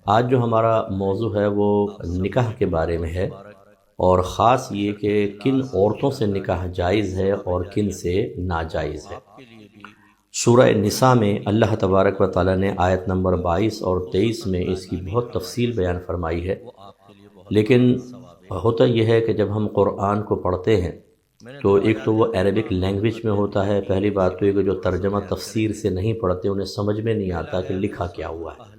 آج جو ہمارا موضوع ہے وہ نکاح کے بارے میں ہے، اور خاص یہ کہ کن عورتوں سے نکاح جائز ہے اور کن سے ناجائز ہے۔ سورہ نساء میں اللہ تبارک و تعالیٰ نے آیت نمبر 22 اور 23 میں اس کی بہت تفصیل بیان فرمائی ہے، لیکن ہوتا یہ ہے کہ جب ہم قرآن کو پڑھتے ہیں تو ایک تو وہ عربک لینگویج میں ہوتا ہے۔ پہلی بات تو یہ کہ جو ترجمہ تفسیر سے نہیں پڑھتے انہیں سمجھ میں نہیں آتا کہ لکھا کیا ہوا ہے۔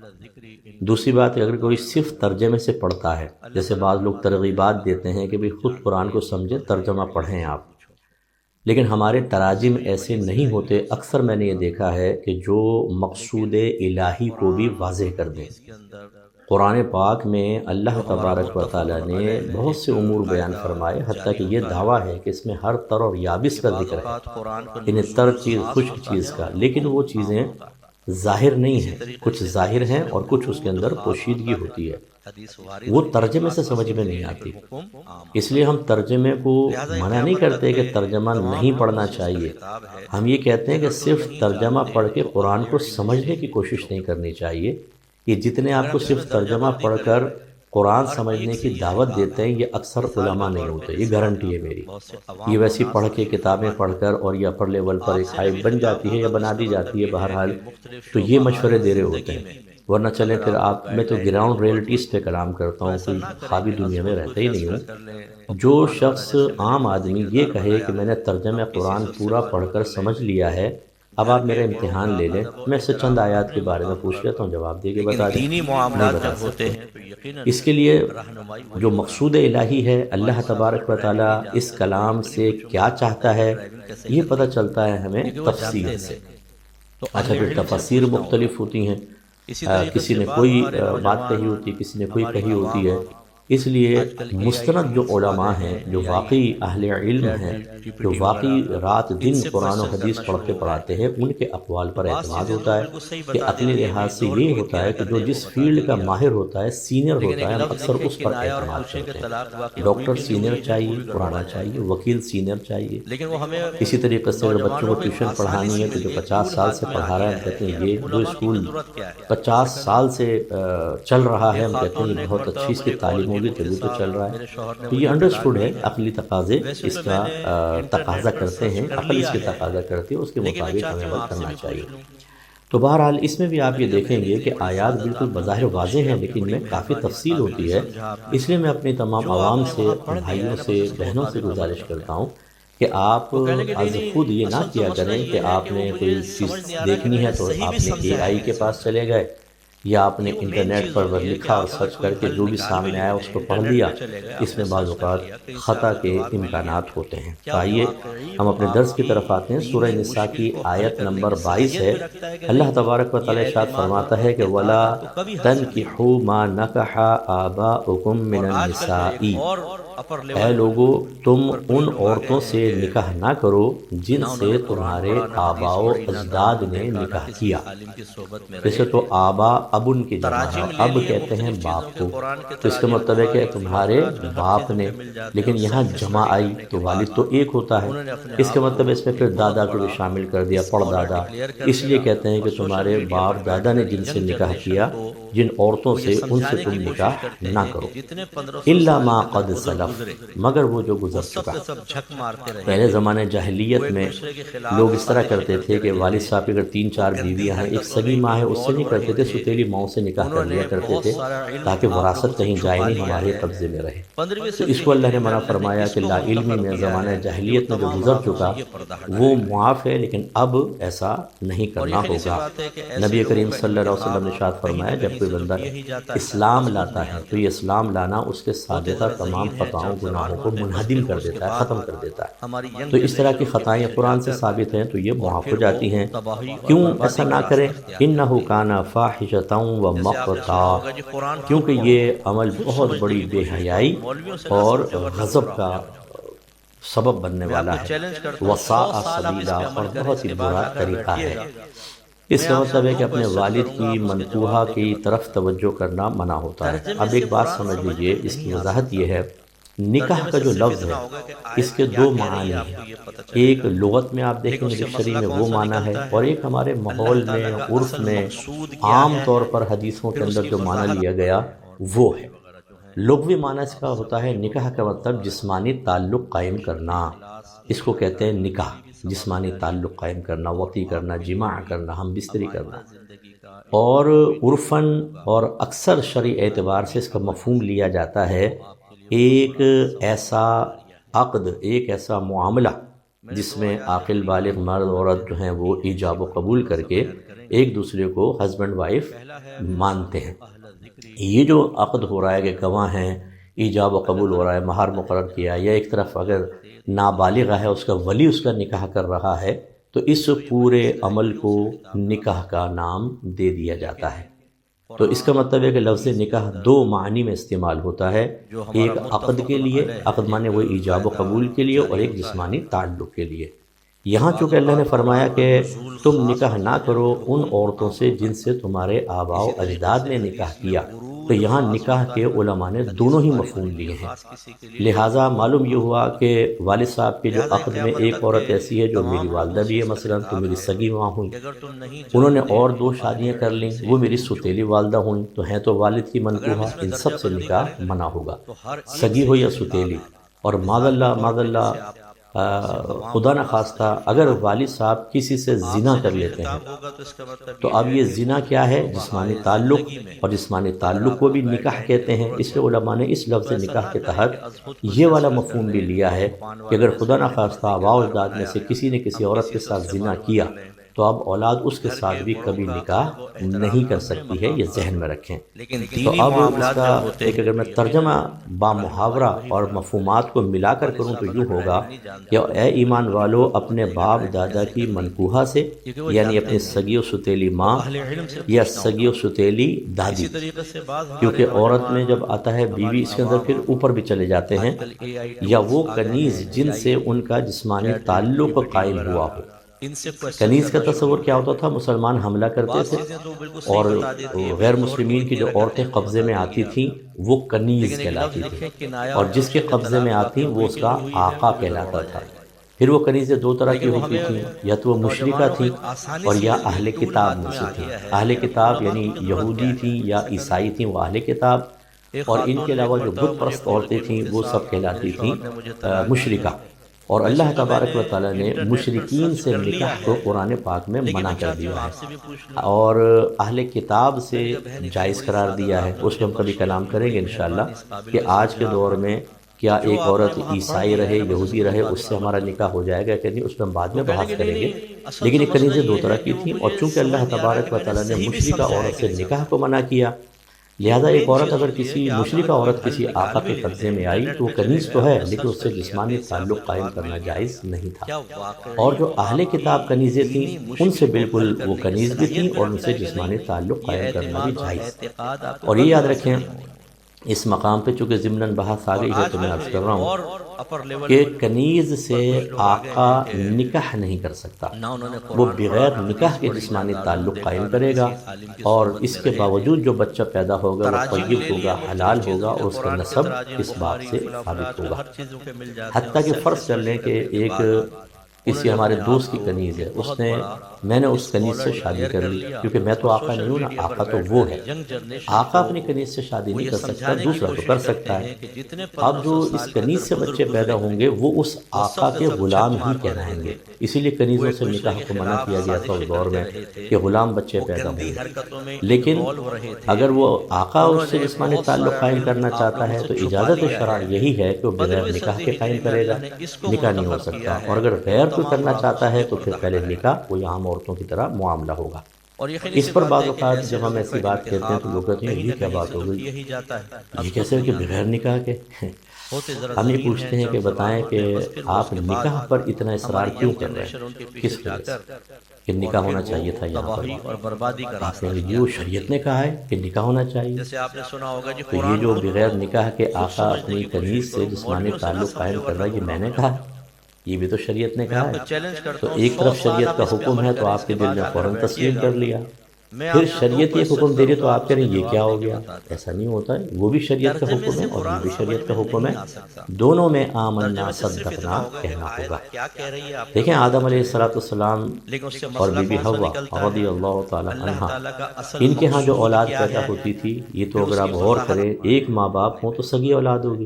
دوسری بات اگر کوئی صرف ترجمے سے پڑھتا ہے، جیسے بعض لوگ ترغیبات دیتے ہیں کہ بھی خود قرآن کو سمجھیں، ترجمہ پڑھیں آپ، لیکن ہمارے تراجم ایسے نہیں ہوتے۔ اکثر میں نے یہ دیکھا ہے کہ جو مقصود الہی کو بھی واضح کر دیں۔ قرآن پاک میں اللہ تبارک و تعالیٰ نے بہت سے امور بیان فرمائے، حتیٰ کہ یہ دعویٰ ہے کہ اس میں ہر تر اور یابس کا ذکر ہے، یعنی تر چیز، خشک چیز کا، لیکن وہ چیزیں ظاہر نہیں ہیں، کچھ ظاہر ہیں اور کچھ اس کے اندر پوشیدگی ہوتی ہے، وہ ترجمے سے سمجھ میں نہیں آتی۔ اس لیے ہم ترجمے کو منع نہیں کرتے کہ ترجمہ نہیں پڑھنا چاہیے، ہم یہ کہتے ہیں کہ صرف ترجمہ پڑھ کے قرآن کو سمجھنے کی کوشش نہیں کرنی چاہیے۔ یہ جتنے آپ کو صرف ترجمہ پڑھ کر قرآن سمجھنے کی دعوت دیتے ہیں، یہ اکثر علماء نہیں ہوتے، یہ گارنٹی ہے میری۔ یہ ویسی پڑھ کے کتابیں پڑھ کر اور یا اپر لیول پر ایک ہائپ بن جاتی ہے یا بنا دی جاتی ہے، بہرحال تو یہ مشورے دے رہے ہوتے ہیں، ورنہ چلیں پھر آپ، میں تو گراؤنڈ ریئلٹیز پہ کلام کرتا ہوں، کوئی خوابی دنیا میں رہتا ہی نہیں ہوں۔ جو شخص عام آدمی یہ کہے کہ میں نے ترجمہ قرآن پورا پڑھ کر سمجھ لیا ہے، اب آپ میرا امتحان لے لیں، میں اس سے چند آیات کے بارے میں پوچھ لیتا ہوں، جواب دے کے بتا دیں، نہیں بتا سکتے۔ اس کے لیے جو مقصود الہی ہے، اللہ تبارک و تعالیٰ اس کلام سے کیا چاہتا ہے، یہ پتہ چلتا ہے ہمیں تفسیر سے۔ اچھا، پھر تفسیر مختلف ہوتی ہیں، کسی نے کوئی بات کہی ہوتی ہے، کسی نے کوئی کہی ہوتی ہے۔ اس لیے مستند جو علماء ہیں، جو واقعی اہل علم ہیں، جو واقعی رات دن قرآن و حدیث پڑھتے پڑھاتے ہیں، ان کے اقوال پر اعتماد ہوتا ہے کہ عقلی لحاظ سے یہ ہوتا ہے کہ جو جس فیلڈ کا ماہر ہوتا ہے، سینئر ہوتا ہے، ہم اکثر اس پر اعتماد کرتے ہیں۔ ڈاکٹر سینئر چاہیے، پڑھانا چاہیے، وکیل سینئر چاہیے۔ اسی طریقے سے اگر بچوں کو ٹیوشن پڑھانی ہے تو جو 50 سال سے پڑھا رہا ہے، ہم کہتے ہیں یہ جو اسکول 50 سال سے چل رہا ہے، ہم کہتے ہیں یہ بہت اچھی اس کی تعلیم ہوگی تبھی تو چل رہا ہے۔ تو یہ انڈرسٹوڈ ہے، عقلی تقاضے اس کا تقاضا کرتے ہیں، عقل اس کے تقاضا کرتی ہے، اس کے مطابق ہمیں عمل کرنا چاہیے۔ تو بہرحال اس میں بھی آپ یہ دیکھیں گے کہ آیات بالکل بظاہر واضح ہیں، لیکن میں کافی تفصیل ہوتی ہے۔ اس لیے میں اپنی تمام عوام سے، بھائیوں سے، بہنوں سے گزارش کرتا ہوں کہ آپ از خود یہ نہ کیا کریں کہ آپ نے کوئی چیز دیکھنی ہے تو آپ نے اے آئی کے پاس چلے گئے، یا آپ نے انٹرنیٹ پر لکھا اور سرچ کر کے جو بھی سامنے آیا اس کو پڑھ لیا۔ اس میں بعض اوقات خطا کے امکانات ہوتے ہیں۔ تو آئیے ہم اپنے درس کی طرف آتے ہیں۔ سورہ نساء کی آیت نمبر 22 ہے۔ اللہ تبارک و تعالیٰ ارشاد فرماتا ہے کہ وَلَا تَنْكِحُوا مَا نَكَحَ آبَاؤُكُم مِّنَ النِّسَاءِ، اے لوگو تم ان عورتوں سے نکاح نہ کرو جن سے تمہارے آباء و اجداد نے نکاح کیا۔ ویسے تو آبا ابن کی جمع ہے، اب کہتے ہیں باپ کو، تو اس کا مطلب ہے کہ تمہارے باپ نے، لیکن یہاں جمع آئی تو والد تو ایک ہوتا ہے، اس کا مطلب اس میں پھر دادا کو بھی شامل کر دیا، پڑ دادا۔ اس لیے کہتے ہیں کہ تمہارے باپ دادا نے جن سے نکاح کیا، جن عورتوں سے، ان سے تم نکاح نہ کرو، الا ما قد سلف، مگر وہ جو گزر چکا۔ پہلے زمانے جاہلیت میں لوگ اس طرح کرتے تھے کہ والد صاحب اگر 3-4 بیویاں ہیں، ایک سگی ماں ہے اس سے نہیں کرتے تھے، ستیلی ماؤں سے نکاح کر لیا کرتے تھے تاکہ وراثت کہیں جائے نہیں، ہمارے قبضے میں رہے۔ تو اس کو اللہ نے منع فرمایا کہ لا علمی میں، زمانہ جاہلیت میں جو گزر چکا وہ معاف ہے، لیکن اب ایسا نہیں کرنا ہوگا۔ نبی کریم صلی اللہ علیہ وسلم نے ارشاد فرمایا جب کوئی بندہ اسلام لاتا ہے تو یہ اسلام لانا اس کے سابقہ تمام خطاؤں گناہوں کو منہدم کر دیتا ہے، ختم کر دیتا ہے۔ تو اس طرح کی خطائیں قرآن سے ثابت ہیں تو یہ معاف ہو جاتی ہیں۔ کیوں ایسا نہ کریں؟ انہ کان فاحشۃ و مقتا، کیونکہ یہ عمل بہت بڑی بے حیائی اور غضب کا سبب بننے والا ہے، وساء سبیلا، اور بہت ہی برا طریقہ ہے۔ اس کا مطلب ہے کہ اپنے والد کی منکوحہ کی طرف توجہ کرنا منع ہوتا ہے۔ اب ایک بات سمجھ لیجئے، اس کی وضاحت یہ ہے نکاح کا جو لفظ ہے اس کے دو معنی ہیں، ایک لغت میں آپ دیکھیں گے ڈکشنری میں وہ معنی ہے، اور ایک ہمارے ماحول میں عرف میں عام طور پر حدیثوں کے اندر جو معنی لیا گیا وہ ہے۔ لغوی معنی اس کا ہوتا ہے نکاح کا مطلب جسمانی تعلق قائم کرنا، اس کو کہتے ہیں نکاح، جسمانی تعلق قائم کرنا، وطی کرنا، جماع کرنا، ہم بستری کرنا۔ اور عرفاً اور اکثر شرعی اعتبار سے اس کا مفہوم لیا جاتا ہے ایک ایسا عقد، ایک ایسا معاملہ جس میں عاقل بالغ مرد عورت جو ہیں وہ ایجاب و قبول کر کے ایک دوسرے کو ہسبینڈ وائف مانتے ہیں۔ یہ جو عقد ہو رہا ہے کہ گواہ ہیں، ایجاب و قبول ہو رہا ہے، مہر مقرر کیا، یا ایک طرف اگر نابالغ ہے اس کا ولی اس کا نکاح کر رہا ہے، تو اس پورے عمل کو نکاح کا نام دے دیا جاتا ہے۔ تو اس کا مطلب ہے کہ لفظ نکاح دو معنی میں استعمال ہوتا ہے، ایک عقد کے لیے، عقد مانے وہ ایجاب و قبول کے لیے، اور ایک جسمانی تعلق کے لیے۔ یہاں چونکہ اللہ نے فرمایا کہ تم نکاح نہ کرو ان عورتوں سے جن سے تمہارے آباء و اجداد نے نکاح کیا، تو یہاں نکاح کے علماء نے دونوں ہی مفہوم لیے ہیں۔ لہٰذا معلوم یہ ہوا کہ والد صاحب کے جو عقد میں ایک عورت ایسی ہے جو میری والدہ بھی ہے، مثلا تو میری سگی ماں ہوئی، انہوں نے اور دو شادیاں کر لیں، وہ میری سوتیلی والدہ ہوئیں، تو ہیں تو والد کی منکوحہ، ان سب سے نکاح منع ہوگا، سگی ہو یا سوتیلی۔ اور معاذ اللہ خدا نخواستہ اگر والد صاحب کسی سے زنا کر لیتے ہیں تو اب یہ زنا کیا ہے؟ جسمانی تعلق، اور جسمانی تعلق کو بھی نکاح کہتے ہیں۔ اس لیے علماء نے اس لفظ نکاح کے تحت یہ والا مفہوم بھی لیا ہے کہ اگر خدا نخواستہ آباء و اجداد میں سے کسی نے کسی عورت کے ساتھ زنا کیا تو اب اولاد اس کے ساتھ بھی کبھی نکاح نہیں کر سکتی ہے، یہ ذہن میں رکھیں۔ تو اب اس کا ایک اگر میں ترجمہ با محاورہ اور مفہومات کو ملا کر کروں تو یوں ہوگا کہ اے ایمان والو، اپنے باپ دادا کی منکوحہ سے، یعنی اپنی سگی و ستیلی ماں یا سگی و ستیلی دادی، کیونکہ عورت میں جب آتا ہے بیوی اس کے اندر پھر اوپر بھی چلے جاتے ہیں، یا وہ کنیز جن سے ان کا جسمانی تعلق قائم ہوا ہو۔ کنیز کا تصور کیا ہوتا تھا؟ مسلمان حملہ کرتے تھے اور غیر مسلمین کی جو عورتیں قبضے میں آتی تھیں وہ کنیز کہلاتی تھی، اور جس کے قبضے میں آتی وہ اس کا آقا کہلاتا تھا۔ پھر وہ کنیزیں دو طرح کی ہوتی تھیں، یا تو وہ مشرکہ تھیں اور یا اہل کتاب میں سے تھیں۔ اہل کتاب یعنی یہودی تھیں یا عیسائی تھیں، وہ اہل کتاب، اور ان کے علاوہ جو بت پرست عورتیں تھیں وہ سب کہلاتی تھیں مشرکہ۔ اور اللہ تبارک و تعالیٰ نے مشرکین سے نکاح کو قرآن پاک میں منع کر دیا ہے اور اہل کتاب سے جائز قرار دیا ہے۔ اس پہ ہم کبھی کلام کریں گے انشاءاللہ کہ آج کے دور میں کیا ایک عورت عیسائی رہے، یہودی رہے، اس سے ہمارا نکاح ہو جائے گا کہ نہیں، اس پہ ہم بعد میں بحث کریں گے۔ لیکن یہ کنیزیں دو طرح کی تھیں، اور چونکہ اللہ تبارک و تعالیٰ نے مشرکہ عورت سے نکاح کو منع کیا، لہذا ایک عورت اگر کسی مشرکہ عورت کسی آقا کے قبضے میں آئی تو وہ کنیز تو ہے لیکن اس سے جسمانی تعلق قائم کرنا جائز نہیں تھا۔ اور جو اہل کتاب کنیزیں تھیں ان سے بالکل وہ کنیز بھی تھیں اور ان سے جسمانی تعلق قائم کرنا بھی جائز تھا۔ اور یہ یاد رکھیں اس مقام پہ چونکہ ضمناً بحث آ گئی ہے تو میں عرض کر رہا ہوں کہ کنیز سے آقا نکاح نہیں کر سکتا، وہ بغیر نکاح کے جسمانی تعلق قائم کرے گا، اور اس کے باوجود جو بچہ پیدا ہوگا وہ طیب ہوگا، حلال ہوگا، اور اس کا نسب اس بات سے ثابت ہوگا۔ حتیٰ کہ فرض کر لیں کہ ایک کسی ہمارے دوست کی کنیز ہے، میں نے اس کنیز سے شادی کر لی، کیونکہ میں تو آقا نہیں ہوں نا، آقا تو وہ ہے۔ آقا اپنی کنیز سے شادی نہیں کر سکتا، دوسرا تو کر سکتا ہے۔ اب جو اس کنیز سے بچے پیدا ہوں گے وہ اس آقا کے غلام ہی کہلائیں گے، اسی لیے کنیزوں سے نکاح کو منع کیا گیا تھا اس دور میں کہ غلام بچے پیدا ہوں گے۔ لیکن اگر وہ آقا اس سے جسمانی تعلق قائم کرنا چاہتا ہے تو اجازت شرع یہی ہے کہ وہ بغیر نکاح کے قائم کرے گا، نکاح نہیں ہو سکتا۔ اور اگر غیر کوئی کرنا چاہتا ہے تو پھر پہلے نکاح کوئی عام عورتوں کی طرح معاملہ ہوگا۔ اس پر بعض اوقات جب ہم ایسی بات کہتے ہیں تو لوگ کہتے ہیں یہ کیا بات ہو گئی، یہ کیسے کہ بغیر نکاح کے؟ ہم یہ پوچھتے ہیں کہ بتائیں کہ آپ نکاح پر اتنا اصرار کیوں کر رہے ہیں، کس وجہ سے کہ نکاح ہونا چاہیے تھا یہاں پر؟ آپ نے جو شریعت نے کہا ہے کہ نکاح ہونا چاہیے، تو یہ جو بغیر نکاح کے آقا اپنی کنیز سے جسمانی تعلق قائم کر رہا ہے، یہ میں نے کہا، یہ بھی تو شریعت نے کہا ہے۔ تو ایک طرف شریعت کا حکم ہے تو آپ کے دل میں فوراً تسلیم کر لیا، پھر شریعت یہ حکم دے رہی تو آپ کہہ رہے ہیں یہ کیا ہو گیا؟ ایسا نہیں ہوتا ہے، وہ بھی شریعت کا حکم ہے اور یہ بھی شریعت کا حکم ہے، دونوں میں آمنا صدقنا کہنا ہوگا۔ دیکھیں آدم علیہ السلام اور بی بی حوا رضی اللہ تعالی عنہ، ان کے ہاں جو اولاد پیدا ہوتی تھی، یہ تو اگر آپ غور کریں ایک ماں باپ ہوں تو سگی اولاد ہوگی،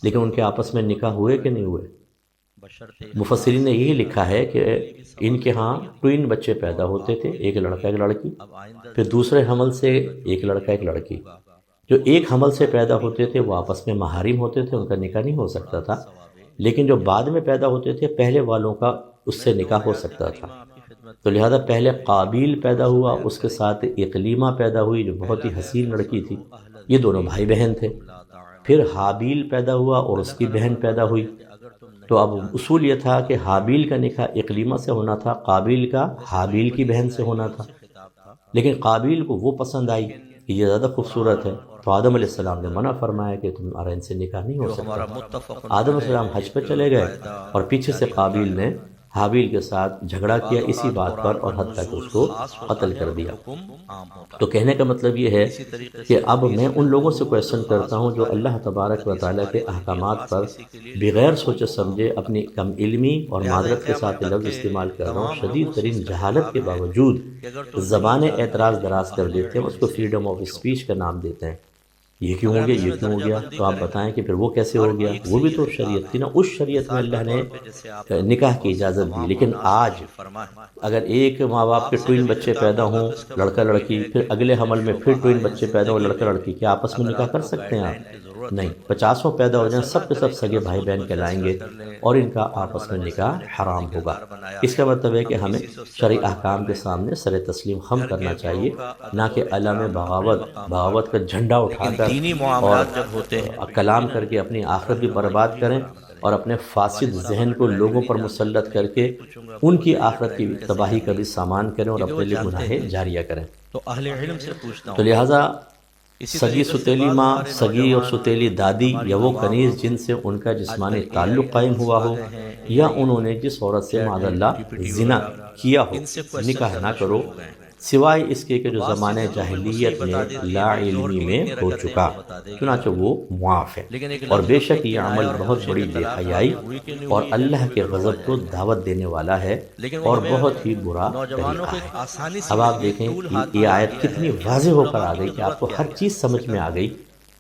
لیکن ان کے آپس میں نکاح ہوئے کہ نہیں ہوئے؟ مفسرین نے یہی لکھا ہے کہ ان کے ہاں ٹوین بچے پیدا ہوتے تھے، ایک لڑکا ایک لڑکی، پھر دوسرے حمل سے ایک لڑکا ایک لڑکی۔ جو ایک حمل سے پیدا ہوتے تھے وہ آپس میں محارم ہوتے تھے، ان کا نکاح نہیں ہو سکتا تھا، لیکن جو بعد میں پیدا ہوتے تھے پہلے والوں کا اس سے نکاح ہو سکتا تھا۔ تو لہذا پہلے قابیل پیدا ہوا، اس کے ساتھ اقلیمہ پیدا ہوئی جو بہت ہی حسین لڑکی تھی، یہ دونوں بھائی بہن تھے۔ پھر حابیل پیدا ہوا اور اس کی بہن پیدا ہوئی۔ تو اب اصول یہ تھا کہ حابیل کا نکاح اقلیمہ سے ہونا تھا، قابیل کا حابیل کی بہن سے ہونا تھا، لیکن قابیل کو وہ پسند آئی کہ یہ زیادہ خوبصورت ہے، تو آدم علیہ السلام نے منع فرمایا کہ تمہارا ان سے نکاح نہیں ہو سکتا۔ آدم علیہ السلام حج پہ چلے گئے اور پیچھے سے قابیل نے حابیل کے ساتھ جھگڑا کیا اسی بات پر، اور حتیٰ کہ اس کو قتل کر دیا۔ تو کہنے کا مطلب یہ ہے کہ اب میں ان لوگوں سے کویسچن کرتا ہوں جو اللہ تبارک و تعالیٰ کے احکامات پر بغیر سوچے سمجھے اپنی کم علمی اور معذرت کے ساتھ لفظ استعمال کر رہا ہوں، شدید ترین جہالت کے باوجود زبان اعتراض دراز کر دیتے ہیں، اس کو فریڈم آف اسپیچ کا نام دیتے ہیں۔ یہ کیوں ہو گیا، یہ کیوں ہو گیا؟ تو آپ بتائیں کہ پھر وہ کیسے ہو گیا؟ وہ بھی تو شریعت تھی نا، اس شریعت میں اللہ نے نکاح کی اجازت دی۔ لیکن آج اگر ایک ماں باپ کے ٹوین بچے پیدا ہوں لڑکا لڑکی، پھر اگلے حمل میں پھر ٹوین بچے پیدا ہوں لڑکا لڑکی، کیا آپس میں نکاح کر سکتے ہیں آپ؟ نہیں، 50 پیدا ہو جائیں سب کے سب سگے بھائی بہن کہلائیں گے اور ان کا آپس میں نکاح حرام ہوگا۔ اس کا مطلب ہے کہ ہمیں شرعی احکام کے سامنے سر تسلیم خم کرنا چاہیے، نہ کہ علم بغاوت کا جھنڈا اٹھا کر اور کلام کر کے اپنی آخرت بھی برباد کریں، اور اپنے فاسد ذہن کو لوگوں پر مسلط کر کے ان کی آخرت کی تباہی کا بھی سامان کریں اور اپنے لیے گناہ جاریہ کریں۔ تو لہٰذا سگی ستیلی ماں، سگی اور ستیلی دادی، یا وہ کنیز جن سے ان کا جسمانی تعلق قائم ہوا ہو، یا انہوں نے جس عورت سے معاذ اللہ زنا کیا ہو، نکاح نہ کرو سوائے اس کے کہ جو زمانہ جاہلیت میں لا علمی میں ہو چکا، چنانچہ وہ معاف ہے۔ اور بے شک یہ عمل بہت بڑی بے حیائی اور اللہ کے غضب کو دعوت دینے والا ہے اور بہت ہی برا طریقہ ہے۔ اب آپ دیکھیں یہ آیت کتنی واضح ہو کر آ گئی کہ آپ کو ہر چیز سمجھ میں آ گئی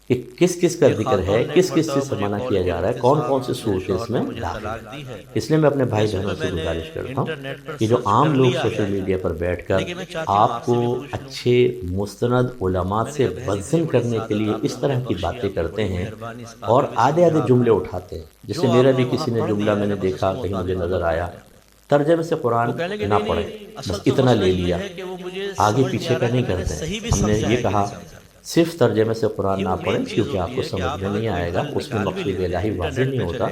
کہ کس کس کا ذکر ہے، کس کس چیز سے منع کیا جا رہا ہے، کون کون سے صورتیں اس میں داخل ہیں۔ اس لیے میں اپنے بھائی بہنوں سے گزارش کرتا ہوں کہ جو عام لوگ سوشل میڈیا پر بیٹھ کر آپ کو اچھے مستند علماء سے بدظن کرنے کے لیے اس طرح کی باتیں کرتے ہیں اور آدھے جملے اٹھاتے ہیں، جیسے میرا بھی کسی نے جملہ میں نے دیکھا کہیں مجھے نظر آیا، ترجمے سے قرآن نہ پڑھیں، بس اتنا لے لیا، آگے پیچھے کا نہیں کرتے ہیں۔ ہم نے یہ کہا صرف ترجمے سے قرآن نہ پڑھیں کیونکہ آپ کو سمجھ میں نہیں آئے گا، اس میں مقصود الہی واضح نہیں ہوتا،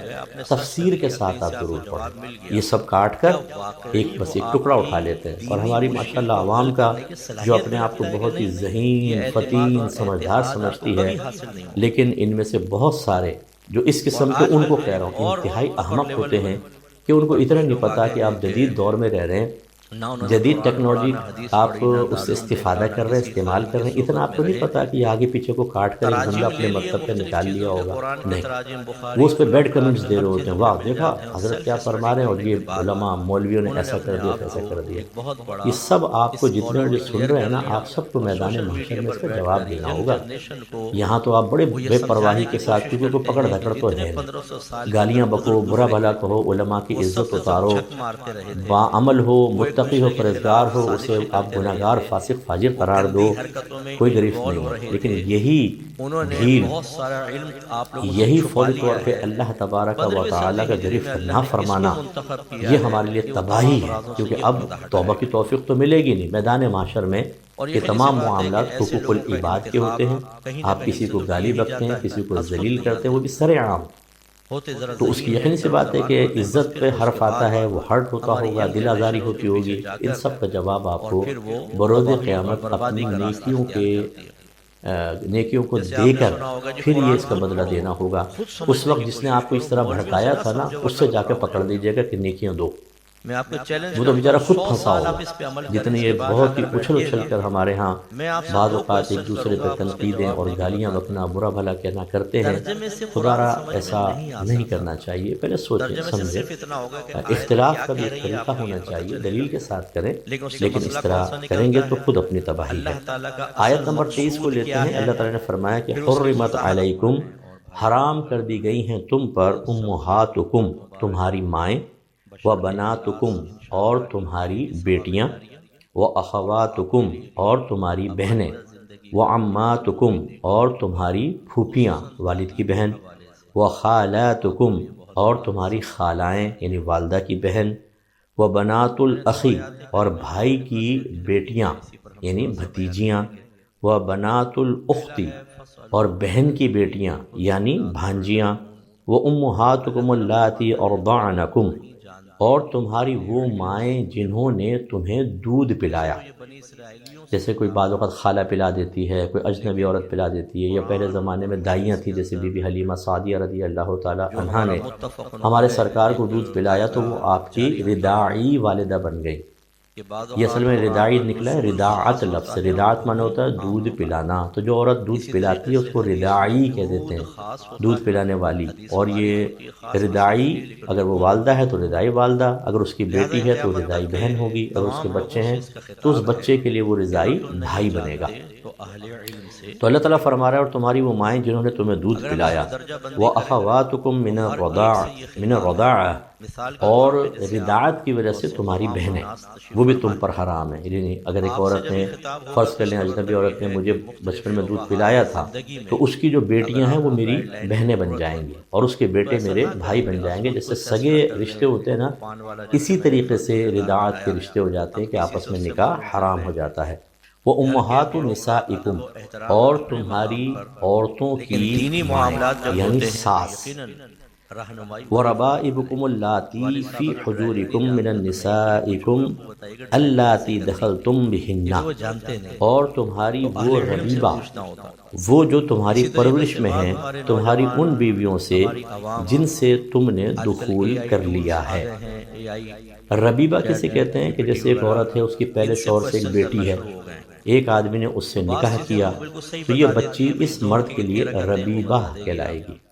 تفسیر کے ساتھ آپ ضرور پڑھیں۔ یہ سب کاٹ کر بس ایک ٹکڑا اٹھا لیتے ہیں، اور ہماری ماشاءاللہ عوام کا جو اپنے آپ کو بہت ہی ذہین، فطین، سمجھدار سمجھتی ہے، لیکن ان میں سے بہت سارے جو اس قسم کے، ان کو کہہ رہا ہوں، انتہائی احمق ہوتے ہیں کہ ان کو اتنا نہیں پتا کہ آپ جدید دور میں رہ رہے ہیں، جدید ٹیکنالوجی آپ اس سے استفادہ کر رہے ہیں، استعمال کر رہے ہیں، اتنا آپ کو نہیں پتا کہ آگے پیچھے کو کاٹ کر ایک بندہ اپنے مطلب پہ نکال لیا ہوگا۔ نہیں، وہ اس پہ بیڈ کمنٹس دے رہے ہوتے ہیں، واہ دیکھا حضرت کیا فرما رہے ہیں، اور یہ علماء مولویوں نے ایسا کر دیا ایسا کر دیا۔ یہ سب آپ کو جتنے جو سن رہے ہیں نا، آپ سب کو میدان محشر میں اس کا جواب دینا ہوگا۔ یہاں تو آپ بڑے بے پرواہی کے ساتھ، کیونکہ کوئی پکڑ دھکڑ تو ہے نہیں، گالیاں بکو، برا بھلا کہو، علماء کی عزت اتارو، باعمل ہو، متقی ہو، پرہیزگار ہو، اسے آپ گناہگار فاسق فاجر قرار دو، کوئی گرفت نہیں ہے۔ لیکن یہی ڈھیل، یہی فوری طور پہ اللہ تبارک و تعالیٰ کا گرفت نہ فرمانا، یہ ہمارے لیے تباہی ہے، کیونکہ اب توبہ کی توفیق تو ملے گی نہیں۔ میدان محشر میں یہ تمام معاملات حقوق العباد کے ہوتے ہیں، آپ کسی کو گالی بکتے ہیں، کسی کو ذلیل کرتے ہیں، وہ بھی سر عام، تو اس کی یقینی سی بات ہے کہ عزت پہ حرف آتا ہے، وہ ہرٹ ہوتا ہوگا، دل آزاری ہوتی ہوگی۔ ان سب کا جواب آپ کو بروز قیامت اپنی نیکیوں کو دے کر پھر یہ اس کا بدلہ دینا ہوگا۔ اس وقت جس نے آپ کو اس طرح بھڑکایا تھا نا، اس سے جا کے پکڑ لیجیے گا کہ نیکیاں دو، میں آپ کو چیلنج وہ تو بیچارہ خود 100 پھنسا سال ہوگا، آپ اس پہ عمل کریں، جتنے اس یہ کے بعد بہت ہی اگر اچھل رہے اچھل گا، کر ہمارے ہاں میں آپ سے بعض 2 اوقات ایک کوسچن دوسرے کروں پہ گا، آپ اس کے تنقیدیں جواب اور دیں گے گالیاں بتا بکنا دیں۔ برا بھلا کہنا کرتے ہیں، ترجمے سے خدا قرآن را سمجھ میں ایسا نہیں آ نہیں سکتا، کرنا چاہیے، پہلے سوچیں ترجمے سے سمجھیں، صرف اتنا ہوگا کہ آیت اختلاف کیا کا بھی کہہ ایک رہی ہے طریقہ آپ کو ہونا یہ پتہ چاہیے، چلے گا، دلیل کے ساتھ کریں، لیکن اس سے لیکن مسئلہ اس کون طرح سا کریں گے نکلتا تو ہے؟ خود اپنی تباہی ہے۔ اللہ تعالیٰ کا آیت اصل نمبر 23 کو مقصود لیتے کیا ہیں، ہے، اللہ تعالیٰ نے فرمایا کہ پھر اس کی حرمت وضاحت علیکم، حرام کر دی گئی ہیں تم پر امہاتکم، تمہاری مائیں، و بناتکم، اور تمہاری بیٹیاں، و اخواتکم، اور تمہاری بہنیں، و عماتکم، اور تمہاری پھوپھیاں والد کی بہن، و خالاتکم، اور تمہاری خالائیں یعنی والدہ کی بہن، و بنات الاخی، اور بھائی کی بیٹیاں یعنی بھتیجیاں، و بنات الاختی، اور بہن کی بیٹیاں یعنی بھانجیاں، و امہاتکم اللاتی ارضعنکم، اور تمہاری وہ مائیں جنہوں نے تمہیں دودھ پلایا۔ جیسے کوئی بعض اوقات خالہ پلا دیتی ہے، کوئی اجنبی عورت پلا دیتی ہے، یا پہلے زمانے میں دائیاں تھیں جیسے بی بی حلیمہ سعدیہ رضی اللہ تعالی عنہا نے ہمارے سرکار کو دودھ پلایا تو وہ آپ کی رضاعی والدہ بن گئی۔ یہ اصل میں رضاعی نکلا ہے، رضاعت لفظ، رضاعت معنی ہوتا ہے دودھ پلانا، تو جو عورت دودھ پلاتی ہے اس کو رضاعی کہہ دیتے ہیں، دودھ پلانے والی۔ اور یہ رضاعی اگر وہ والدہ ہے تو رضاعی والدہ، اگر اس کی بیٹی ہے تو رضاعی بہن ہوگی، اگر اس کے بچے ہیں تو اس بچے کے لیے وہ رضاعی بھائی بنے گا۔ تو اللہ تعالیٰ فرما رہا ہے اور تمہاری وہ مائیں جنہوں نے تمہیں دودھ پلایا، وَأَخَوَاتُكُم مِّنَ الرَّضَاعَةِ، اور رضاعت کی وجہ سے تمہاری بہنیں، وہ بھی تم پر حرام ہیں۔ یعنی اگر ایک عورت نے فرض کر لیں اجنبی عورت نے مجھے بچپن میں دودھ پلایا تھا تو اس کی جو بیٹیاں ہیں وہ میری بہنیں بن جائیں گی اور اس کے بیٹے میرے بھائی بن جائیں گے۔ جیسے سگے رشتے ہوتے ہیں نا، اسی طریقے سے رضاعت کے رشتے ہو جاتے ہیں کہ آپس میں نکاح حرام ہو جاتا ہے۔ وہ امہات نسائکم، اور تمہاری عورتوں کی دینی مائیں معاملات جب یعنی ہوتے ہیں ساس، رہنمائی وربائبکم اللاتی فی حجورکم من النسائکم اللاتی دخلتم بہن، وہ جانتے نہیں، اور تمہاری تو وہ اہل علم سے ربیبہ، پوچھنا ہوتا ہے۔ وہ جو تمہاری اسی طریقے پرورش سے میں بعض ہیں، ہمارے تمہاری نوجوان، ان بیویوں سے ہماری عوام، جن سے تم نے آج کل دخول AI کر ٹولز لیا آ ہے۔ رہے ہیں، AI ربیبہ کسے چیٹ کہتے ہیں کہ GPT جیسے ایک وغیرہ، عورت ہے، اس کی پہلے ان شوہر سے ایک کوسچن کرنا بیٹی ہے، شروع ہو گئے ہیں۔ ایک آدمی نے اس سے بعض نکاح چیزیں کیا وہ بالکل صحیح تو یہ بتا دیتی بچی ہیں، بھئی اس 2 مرد کے لیے تیرہ کہتے ہیں وہ ربیبہ بتا دے گی کہلائے آپ گی۔ کو۔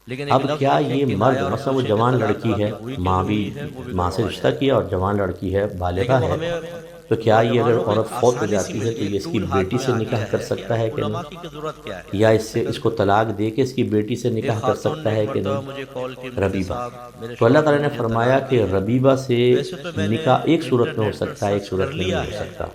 لیکن ایک اب لفظ کیا لکھیں یہ کنایا مرد اور مثلا وہ پوچھیں کہ جوان طلاق لڑکی ہے، واقع ہوئی کہ ماں نہیں بھی ہوئی ہے، وہ بھی ماں سے دونوں آ رشتہ جائیں کیا گے۔ اور جوان لڑکی ہے، بالغہ لیکن وہ ہے، ہمیں تو کیا یہ اگر نوجوانوں کو ایک عورت فوت ہو آسانی سی جاتی مل ہے تو گئی، یہ ایک اس کی ٹول ہاتھ بیٹی میں سے آ نکاح گیا کر ہے کہ سکتا ہے کہ علماء نہیں؟ کی ضرورت کیا ہے۔ یا اس کو طلاق دے کے اس کی بیٹی سے ایک نکاح کر خاتون سکتا نے ایک ہے کہ مرتبہ نہیں؟ مجھے کال کی، مفتی ربیبہ۔ صاحب میرے تو اللہ شوہر نے تعالیٰ نے مجھے فرمایا طلاق کہ دی ہے۔ ربیبہ سے ویسے تو میں نے نکاح ایک صورت میں ہو انٹرنیٹ پر سکتا ہے، ایک سرچ کر صورت میں لیا نہیں ہو ہے، سکتا۔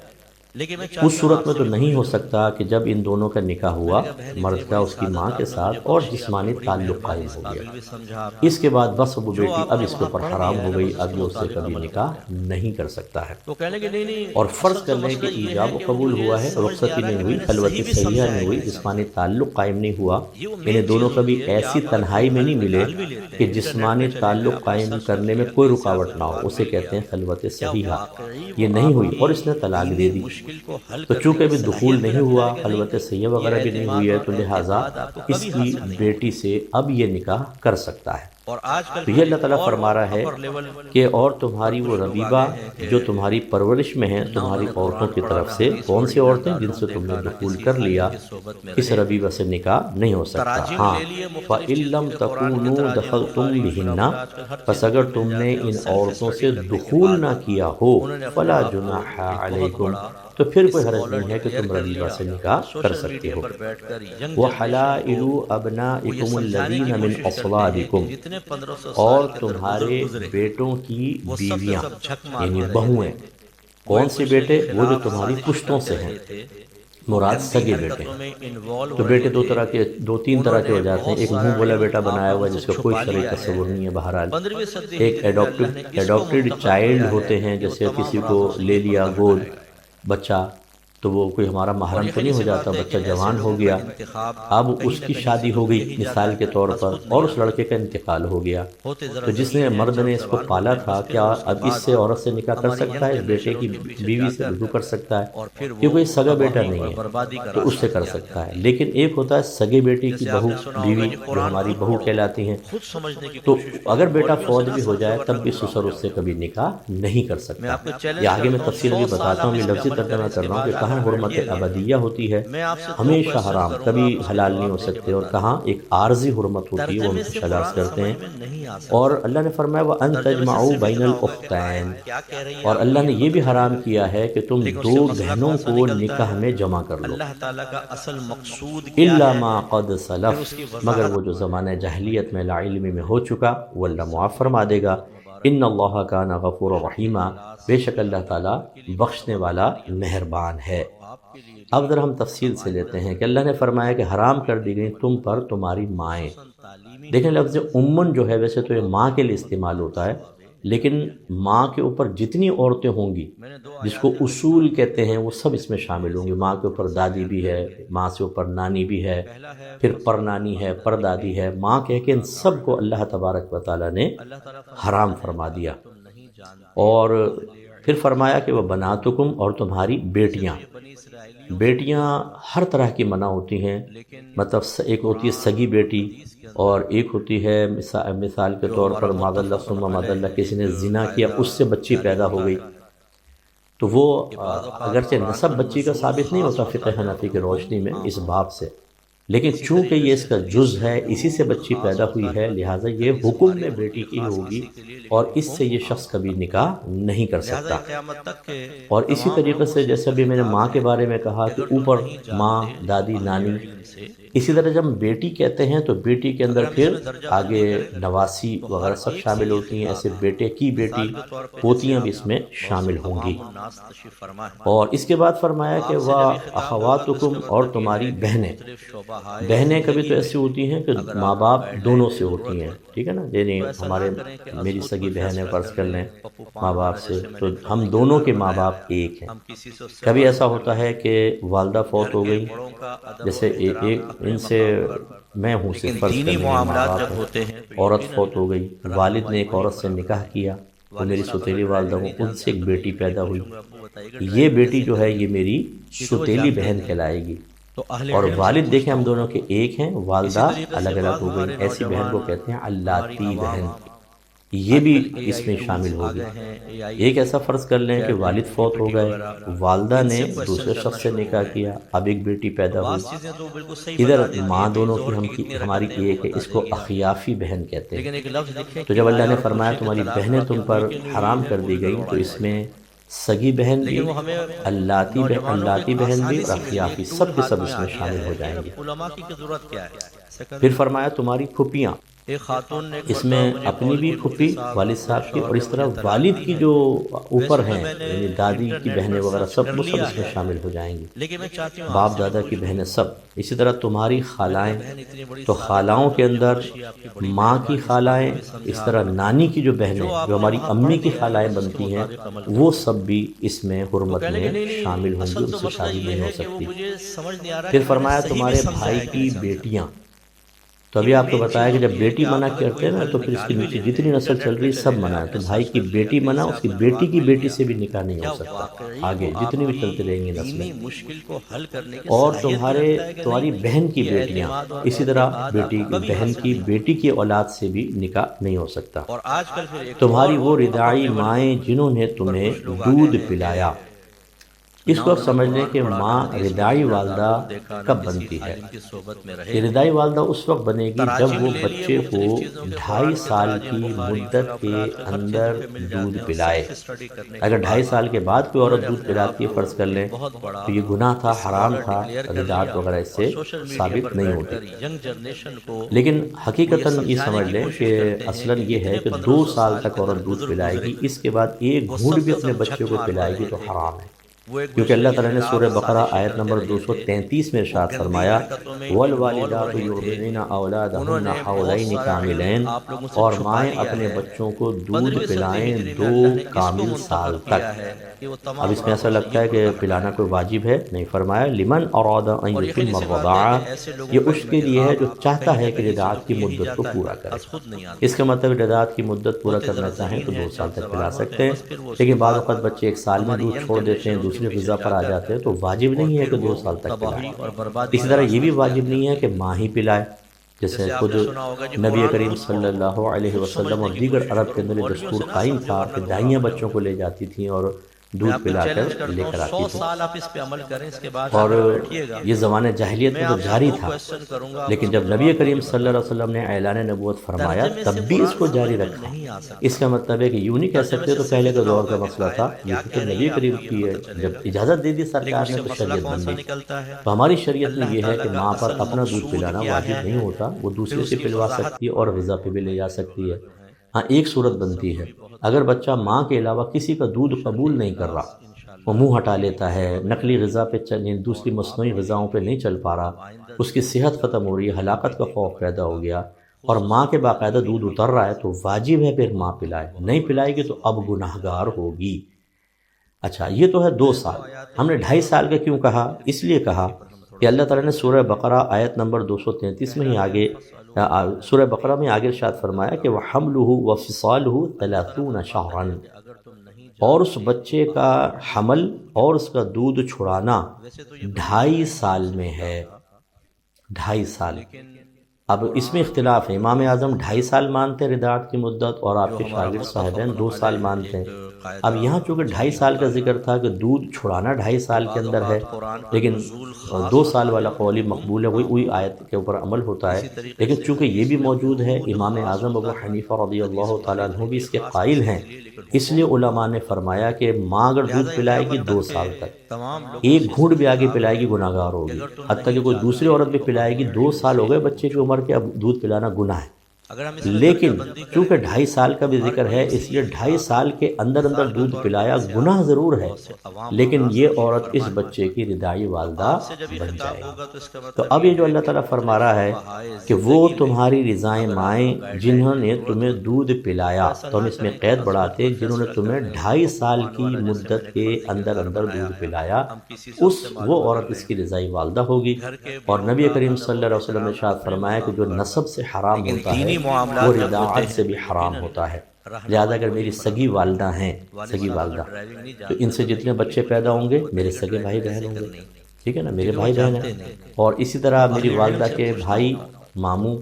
لیکن میں اس چاہتا ہوں صورت آپ میں سے تو بھی نہیں ہو پوچھوں۔ سکتا کہ جب ان دونوں کا نکاح میں ہوا، نے کہا بہن مرد اتنی کا بڑی اس کی ماں سعادت کے آپ نے مجھے ساتھ اور بخشی، آپ نے جسمانی بڑی تعلق مہربانی، قائم اس ہو گیا، قابل بھی سمجھا آپ نے۔ اس کے بعد بس وہ جو بیٹی آپ اب نے اس کے وہاں اوپر پڑھ حرام لیا ہے ہو نا گئی، بس اس اب کے یہ اس سے مطابق کبھی عمل نکاح کرتے ہیں۔ نہیں کر سکتا ہے۔ تو کہنے لگے نہیں نہیں، اور فرض اصل کر تو لیں مسئلہ کہ یہ ہے ایجاب و کہ قبول مجھے ہوا ہے، سمجھ نہیں آ رخصتی رہا نہیں کہ ہوئی، میں نے خلوت صحیح بھی صحیحہ سمجھا نہیں ہے کہ ہوئی، نہیں جسمانی سمجھا۔ تعلق قائم نہیں ہوا، یہ وہ انہیں مین دونوں چیز کبھی ہوتی ہے کہ ایسی آپ اگر تنہائی کوئی میں حل نہیں ملے نکال بھی لیتے کہ ہیں، انٹرنیٹ جسمانی پہ چلے گئے، تعلق آپ نے قائم سرچ کر کرنے میں لیا، کوئی کہیں سے آپ رکاوٹ نے نہ ہو، بات اسے بھی کہتے کیا، ہیں خلوت کیا صحیحہ۔ واقعی یہ وہ نہیں آپ ہوئی کی اور اس نے طلاق دے دینی دی۔ مشکل کو حل تو کرنے چونکہ کی ابھی دخول صلاحیت بھی نہیں رکھتا ہوا، ہے کہ نہیں؟ خلوت صحیحہ یہ وغیرہ بھی نہیں اعتماد ہوئی ہے، اور تو لہٰذا اعتقاد آپ کو اس کبھی کی حاصل نہیں بیٹی ہوگا۔ سے اب یہ نکاح کر سکتا ہے۔ اور آج کل تو یہ پھر اللہ ایک تعالیٰ اور فرما رہا ہے اپر لیول کہ اور پر تمہاری وہ کچھ لوگ ربیبہ آگے ہیں کہ جو تمہاری پرورش میں ہیں، نہ انہوں تمہاری نے عورتوں قرآن کی پڑھا، طرف نہ سے حدیث کون سی پڑھی، نہ عورتیں جن سے دارالعلوم تم نے دیکھا، نہ دخول کسی کر عالم لیا، کی صحبت میں اس رہے۔ ربیبہ سے نکاح نہیں ہو سکتا۔ تراجم ہاں لے لیے مختلف چیزوں فَإِلَّمْ کے، قرآن کے تَكُونُوا تراجم، دَخَلْتُمْ بخاری بِهِنَّ، وغیرہ آج کل ہر پس چیز اگر یوٹیوب مل تم نے جاتے ہیں، اور ان سیلف عورتوں اسٹڈی سے کرنے کے دخول بعد نہ کیا ہو انہوں نے اپنے فَلَا آپ کو جُنَاحَ ایک بہت عَلَيْكُمْ، بڑا تو پھر کوئی حرج اسکالر نہیں ہے کہ ڈکلیئر تم کر ربیبہ لیا، سے اور نکاح کر سوشل سکتے میڈیا ہو۔ پر بیٹھ کر ینگ جنریشن کو وَحَلَائِلُ وہ یہ أَبْنَائِكُمُ سمجھانے کی الَّذِينَ مِنْ کوشش کرتے ہیں کہ أَصْلَابِكُمْ، جتنے 1500 اور سال کے اندر بزرگ تمہارے گزرے بیٹوں کی وہ سب کے بیویاں سب جھک یعنی مارتے رہے بہویں۔ تھے، وہ کون ایک سے دوسرے کے بیٹے؟ وہ جو خلاف تمہاری سازشیں پشتوں کرتے سے ہیں، رہے تھے، وہ مراد گندی سگے بیٹے۔ حرکتوں میں انوالو تو رہے بیٹے تھے۔ دو تین انہوں طرح کے نے ہو جاتے ہیں، بہت ایک سارا منہ بولا علم بیٹا آپ بنایا ہوا ہم ہے سے جس کا کوئی چھپا شرعی لیا ہے۔ تصور نہیں ہے، بہرحال 15ویں صدی ایک ہجری میں اللہ نے اس کو ایڈاپٹیڈ منتخب چائلڈ کیا ہے ہوتے ہیں، کہ وہ جیسے تمام کسی کو رازوں سے لے بے لیا پردہ گود ہٹائے گا۔ بچہ، تو وہ کوئی ہمارا محرم تو نہیں ہو جاتا، بچہ جوان ہو گیا، اب اس کی شادی ہو گئی مثال کے طور پر اور اس لڑکے کا انتقال ہو گیا، تو جس نے مرد نے اس کو پالا تھا کیا اب اس سے عورت سے نکاح کر سکتا ہے؟ اس بیٹے کی بیوی سے رجوع کر سکتا ہے، کیونکہ یہ سگا بیٹا نہیں ہے تو اس سے کر سکتا ہے۔ لیکن ایک ہوتا ہے سگے بیٹی کی بہو، بیوی جو ہماری بہو کہلاتی ہیں، تو اگر بیٹا فوت بھی ہو جائے تب بھی سسر اس سے کبھی نکاح نہیں کر سکتا۔ یہ آگے میں تفصیل بھی بتاتا ہوں، میں لفظی ترجمہ کر رہا ہوں کہ کہاں حرمت ابدیہ ہوتی ہے، ہمیشہ حرام، کبھی حلال نہیں ہو سکتے، اور کہاں ایک عارضی حرمت ہوتی ہے، وہ ہم کچھ عرض کرتے ہیں۔ اور اللہ نے فرمایا وَأَن تَجْمَعُوا بَيْنَ الْأُخْتَيْنِ، اور اللہ نے یہ بھی حرام کیا ہے کہ تم دو بہنوں کو نکاح میں جمع کر لو، اللہ تعالیٰ کا اصل مقصود إِلَّا مَا قَدْ سَلَفَ، مگر وہ جو زمانہ جاہلیت میں لا علمی میں ہو چکا وہ اللہ معاف فرما دے گا۔ ان اللہ کان غفور رحیما، بے شک اللہ تعالیٰ بخشنے والا مہربان ہے۔ اب ذرا ہم تفصیل سے لیتے ہیں کہ اللہ نے فرمایا کہ حرام کر دی گئی تم پر تمہاری مائیں۔ دیکھیں لفظ امن جو ہے ویسے تو یہ ماں کے لیے استعمال ہوتا ہے، لیکن ماں کے اوپر جتنی عورتیں ہوں گی جس کو اصول کہتے ہیں وہ سب اس میں شامل ہوں گی۔ ماں کے اوپر دادی بھی ہے، ماں سے اوپر نانی بھی ہے، پھر پر نانی ہے، پر دادی ہے، ماں کہہ کے ان سب کو اللہ تبارک و تعالیٰ نے حرام فرما دیا۔ اور پھر فرمایا کہ وہ بناتکم، اور تمہاری بیٹیاں۔ بیٹیاں ہر طرح کی منع ہوتی ہیں، مطلب ایک ہوتی ہے سگی بیٹی، اور ایک ہوتی ہے مثال کے طور پر معاذ اللہ ثم معاذ اللہ کسی نے زنا کیا، اس سے بچی پیدا ہو گئی، تو وہ اگرچہ نسب بچی کا ثابت نہیں ہوتا فقہ حنفی کی روشنی میں اس باب سے، لیکن چونکہ یہ اس کا جز ہے، اسی سے بچی پیدا ہوئی ہے، لہٰذا یہ حکم میں بیٹی کی ہوگی اور اس سے یہ شخص کبھی نکاح نہیں کر سکتا۔ اور اسی طریقے سے جیسے ابھی میں نے ماں کے بارے میں کہا کہ اوپر ماں، دادی، نانی، اسی طرح جب ہم بیٹی کہتے ہیں تو بیٹی کے اندر پھر آگے نواسی وغیرہ سب شامل ہوتی ہیں، ایسے بیٹے کی بیٹی، پوتیاں بھی اس میں شامل ہوں گی۔ اور اس کے بعد فرمایا کہ وَأَخَوَاتُكُمْ، اور تمہاری بہنیں۔ بہنیں کبھی تو ایسی ہوتی ہیں کہ ماں باپ دونوں سے ہوتی ہیں، ٹھیک ہے نا، یعنی میری سگی بہنیں فرض کر لیں ماں باپ سے، تو ہم دونوں کے ماں باپ ایک ہیں۔ کبھی ایسا ہوتا ہے کہ والدہ فوت ہو گئی، جیسے ایک ان سے میں ہوں صرف فرض کر لیں ماں باپ ہیں، عورت فوت ہو گئی، والد نے ایک عورت سے نکاح کیا، وہ میری ستیلی والدہ ہوں، ان سے ایک بیٹی پیدا ہوئی، یہ بیٹی جو ہے یہ میری ستیلی بہن کہلائے گی۔ اور والد دیکھیں ہم دونوں کے ایک ہیں، والدہ الگ الگ ہو گئی، ایسی بہن کو کہتے ہیں اللاتی بہن، یہ بھی اس میں شامل ہوگی۔ ایک ایسا فرض کر لیں کہ والد فوت ہو گئے، والدہ نے دوسرے شخص سے نکاح کیا، اب ایک بیٹی پیدا ہوئی، ادھر ماں دونوں کی ہماری ایک ہے، اس کو اخیافی بہن کہتے ہیں۔ تو جب اللہ نے فرمایا تمہاری بہنیں تم پر حرام کر دی گئی، تو اس میں سگی بہن بھی، اللاتی بہن بھی، اور اخیافی سب کے سب اس میں شامل ہو جائیں گے۔ پھر فرمایا تمہاری پھپھیاں، اس میں اپنی بھی پھپھی والد صاحب کی، اور اس طرح والد کی جو اوپر ہیں یعنی دادی کی بہنیں وغیرہ سب وہ سب اس میں شامل ہو جائیں گی، باپ دادا کی بہنیں سب۔ اسی طرح تمہاری خالائیں، تو خالاؤں کے اندر ماں کی خالائیں، اس طرح نانی کی جو بہنیں جو ہماری امی کی خالائیں بنتی ہیں وہ سب بھی اس میں حرمت میں شامل ہوں گی، ان سے شادی نہیں ہو سکتی۔ پھر فرمایا تمہارے بھائی کی بیٹیاں، تو ابھی آپ کو بتایا کہ جب بیٹی منع کرتے ہیں نا تو پھر اس کے نیچے جتنی نسل چل رہی سب منع ہے، تو بھائی کی بیٹی منع، اس کی بیٹی کی بیٹی سے بھی نکاح نہیں ہو سکتا، آگے جتنی بھی چلتے رہیں گی نسلیں۔ اور تمہاری بہن کی بیٹیاں، اسی طرح بہن کی بیٹی کی اولاد سے بھی نکاح نہیں ہو سکتا۔ تمہاری وہ رضاعی مائیں جنہوں نے تمہیں دودھ پلایا، اس کو سمجھ لیں کہ ماں رضاعی والدہ کب بنتی ہے؟ یہ رضاعی والدہ اس وقت بنے گی جب وہ بچے کو 2.5 سال کی مدت کے اندر دودھ پلائے۔ اگر 2.5 سال کے بعد کوئی عورت دودھ پلاتی ہے فرض کر لیں تو یہ گناہ تھا، حرام تھا، رضاعت وغیرہ اس سے ثابت نہیں ہوتی۔ لیکن حقیقتاً یہ سمجھ لیں کہ اصلاً یہ ہے کہ 2 سال تک عورت دودھ پلائے گی، اس کے بعد ایک گھونٹ بھی اپنے بچے کو پلائے گی تو حرام ہے۔ وہ ایک کیونکہ اللہ دوسرے تعالیٰ کے نے خلاف سورہ بقرہ سازشیں آیت کر نمبر رہے تھے، 233 میں ارشاد گندی فرمایا حرکتوں میں والوالدات انوالو رہے یرضعن تھے، اولادہن انہوں نے بہت حولین سارا کاملین، علم آپ لوگوں سے اور چھپا مائیں لیا اپنے ہے۔ بچوں کو دودھ 15ویں صدی پلائیں ہجری میں 2 اللہ نے کس کو کامل سال منتخب تک۔ کیا ہے کہ وہ اب تمام اس میں ایسا اولادوں سے لگتا یہ ہے کہ پردہ پلانا کرے۔ کوئی واجب ہے، نہیں، فرمایا لمن اراد ان اور یہ خیر یتم سی بات ہے الرضاعہ، کہ ایسے لوگوں یہ کا اس علم کے لیے ہے انتخاب جو چاہتا کہیں ہے نہ کہ کہیں سے رضاعت کی کیا ہی مدت کو جاتا پورا ہے، کرے۔ از خود نہیں آتا۔ اس کا مطلب رضاعت کی مدت پورا ہوتے کرنا ذرا چاہیں ذہین تو ہیں، 2 سال جلد تک زبان پلا ہوتے سکتے ہیں، ہیں، بس پھر وہ اس لیکن کے بعض بعد اوقات بچے 1 سال میں ہماری دودھ ینگ چھوڑ دیتے ہیں، جنریشن اس کے دوسری پیچھے غذا جا پر آ کر جاتے ہیں، تو واجب اور نہیں ہے پھر کہ وہ 2 سال تک تباہی پلائیں۔ اور بربادی اسی کا طرح یہ راستہ بھی اختیار واجب نہیں ہے کرتے کہ ہیں۔ ماں ہی پلائے، جیسے جیسے آپ خود نے سنا ہوگا جی نبی قرآن کریم خود صلی پڑھو، اللہ علیہ خود وسلم سمجھنے اور کی دیگر کوشش عرب کرو، کے اندر یہ مولویوں دستور سے نہ قائم سمجھو تھا ورنہ کہ گمراہ دائیاں ہو بچوں جاؤ کو گے۔ لے جاتی تھیں اور میں دودھ آپ کو پلا کر چیلنج کرتا لے ہوں، کر 100 آتی تھیں۔ سال آپ اس پہ عمل کریں، اس کے بعد اور جا کر بیٹھیے گا، یہ زمانہ جاہلیت میں میں تو آپ سے جاری وہ تھا، کویسچن کروں گا، آپ لیکن اس جب کا نبی جواب کریم مجھے صلی اللہ بتائیں۔ علیہ وسلم نے اعلان نبوت فرمایا ترجمے تب سے بھی اس قرآن کو جاری سمجھ میں رکھا۔ نہیں آ اس کا سکتا، مطلب ہے کہ یوں نہیں کہہ ترجمے سکتے سے تو صرف پہلے کے اتنا دور کا ہوگا کہ مسئلہ تھا، یہ کیا تو کہہ رہے ہیں نبی یہ آپ کریم کو یہ کی ہے، پتہ چلے جب گا، اجازت دے دی لیکن سرکار اس نے سے تو مسئلہ شریعت کون بن سا گئی۔ نکلتا ہے؟ تو ہماری شریعت میں اللہ یہ ہے تعالیٰ کہ کا ماں پر اصل اپنا دودھ مقصود پلانا کیا واجب ہے، نہیں ہوتا، وہ پھر دوسرے اس سے کی پلوا وضاحت سکتی ہے اور غذا پہ بھی لے جا سکتی ہے۔ جو ہے ہاں، ایک صورت بنتی ہے، اگر بچہ ماں کے علاوہ کسی کا دودھ قبول نہیں کر رہا، وہ منہ ہٹا لیتا ہے، نقلی غذا پہ دوسری مصنوعی غذاؤں پہ نہیں چل پا رہا، اس کی صحت ختم ہو رہی ہے، ہلاکت کا خوف پیدا ہو گیا، اور ماں کے باقاعدہ دودھ اتر رہا ہے، تو واجب ہے پھر ماں پلائے، نہیں پلائے گی تو اب گناہگار ہوگی۔ اچھا، یہ تو ہے 2 سال، ہم نے 2.5 سال کا کیوں کہا؟ اس لیے کہا کہ اللہ تعالیٰ نے سورہ بقرہ آیت نمبر 233 میں ہی آگے سورہ بقرہ میں آگے ارشاد فرمایا کہ وَحَمْلُهُ وَفِصَالُهُ 30 شَهْرًا، اور اس بچے کا حمل اور اس کا دودھ چھڑانا 2.5 سال میں ہے، 2.5 سال۔ اب اس میں اختلاف ہے، امام اعظم 2.5 سال مانتے ہیں رضاعت کی مدت، اور آپ کے شاگرد صاحبین 2 سال مانتے ہیں۔ اب یہاں چونکہ 2.5 سال کا ذکر تھا کہ دودھ چھڑانا 2.5 سال کے اندر ہے، لیکن 2 سال والا قول ہی مقبول ہے، وہی آیت کے اوپر عمل ہوتا ہے۔ لیکن چونکہ یہ بھی موجود ہے، امام اعظم ابو حنیفہ رضی اللہ تعالیٰ عنہ بھی اس کے قائل ہیں، اس لیے علماء نے فرمایا کہ ماں اگر دودھ پلائے گی 2 سال تک، ایک گھونٹ بھی آگے پلائے گی گناہگار ہوگی، حتیٰ کہ کوئی دوسری عورت بھی پلائے گی، 2 سال ہو گئے بچے کی عمر کے، اب دودھ پلانا گناہ ہے۔ لیکن چونکہ 2.5 سال کا بھی ذکر ہے، اس لیے 2.5 سال کے اندر اندر دودھ پلایا گناہ ضرور ہے، لیکن یہ عورت اس بچے کی رضاعی والدہ بن جائے گی۔ تو اب یہ جو اللہ تعالیٰ فرما رہا ہے کہ وہ تمہاری رضائیں مائیں جنہوں نے تمہیں دودھ پلایا، تو ہم اس میں قید بڑھاتے ہیں جنہوں نے تمہیں 2.5 سال کی مدت کے اندر اندر دودھ پلایا، وہ عورت اس کی رضائی والدہ ہوگی۔ اور نبی کریم صلی اللہ علیہ وسلم نے ارشاد فرمایا کہ جو نسب سے حرام ہوتا ہے وہ رضاعت سے بھی حرام ہوتا ہے۔ لہذا اگر میری سگی والدہ ہیں، سگی والدہ، تو ان سے جتنے بچے پیدا ہوں گے میرے سگے بھائی بہن ہوں گے، ٹھیک ہے نا، میرے بھائی بہن ہیں۔ اور اسی طرح میری والدہ کے بھائی ماموں،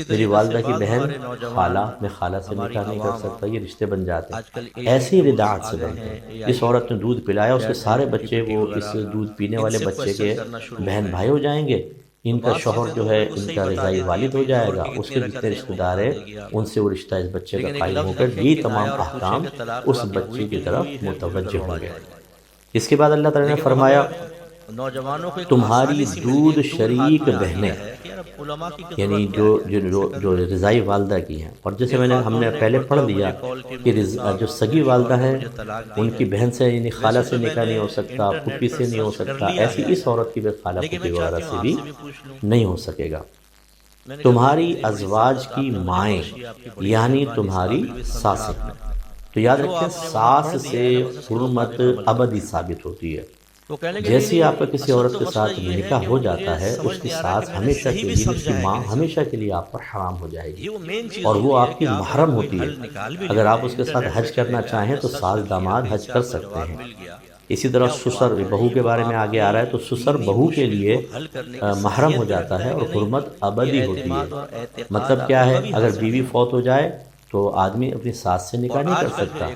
میری والدہ کی بہن خالہ، میں خالہ سے نکاح نہیں کر سکتا، یہ رشتے بن جاتے ہیں، ایسے ہی رضاعت سے بنتے ہیں۔ اس عورت نے دودھ پلایا، اس کے سارے بچے وہ اس دودھ پینے والے بچے کے بہن بھائی ہو جائیں گے، ان کا شوہر جو ہے ان کا رضائی والد ہو جائے گا، اس کے جتنے رشتہ دار ہیں ان سے وہ رشتہ اس بچے کا قائم ہو کر یہ تمام احکام اس بچے کی طرف متوجہ ہوں گے۔ اس کے بعد اللہ تعالیٰ نے فرمایا نوجوانوں کو تمہاری دودھ شریک بہنیں، یعنی جو رضائی والدہ کی ہیں، اور جیسے ہم نے پہلے پڑھ لیا کہ جو سگی والدہ ہیں ان کی بہن سے یعنی خالہ سے نکاح نہیں ہو سکتا، پھوپھی سے نہیں ہو سکتا، ایسی اس عورت کی بھی خالہ پھوپھی وغیرہ سے بھی نہیں ہو سکے گا۔ تمہاری ازواج کی مائیں یعنی تمہاری ساسیں، تو یاد رکھیں ساس سے حرمت ابدی ثابت ہوتی ہے۔ جیسے آپ کا کسی عورت کے ساتھ نکاح ہو جاتا ہے، اس کی ساس ہمیشہ کے لیے، اس کی ماں ہمیشہ کے لیے آپ پر حرام ہو جائے گی، اور وہ آپ کی محرم ہوتی ہے۔ اگر آپ اس کے ساتھ حج کرنا چاہیں تو ساس داماد حج کر سکتے ہیں۔ اسی طرح سسر بہو کے بارے میں آگے آ رہا ہے، تو سسر بہو کے لیے محرم ہو جاتا ہے اور حرمت ابدی ہوتی ہے۔ مطلب کیا ہے، اگر بیوی فوت ہو جائے تو آدمی اپنی ساس سے نکاح نہیں کر سکتا،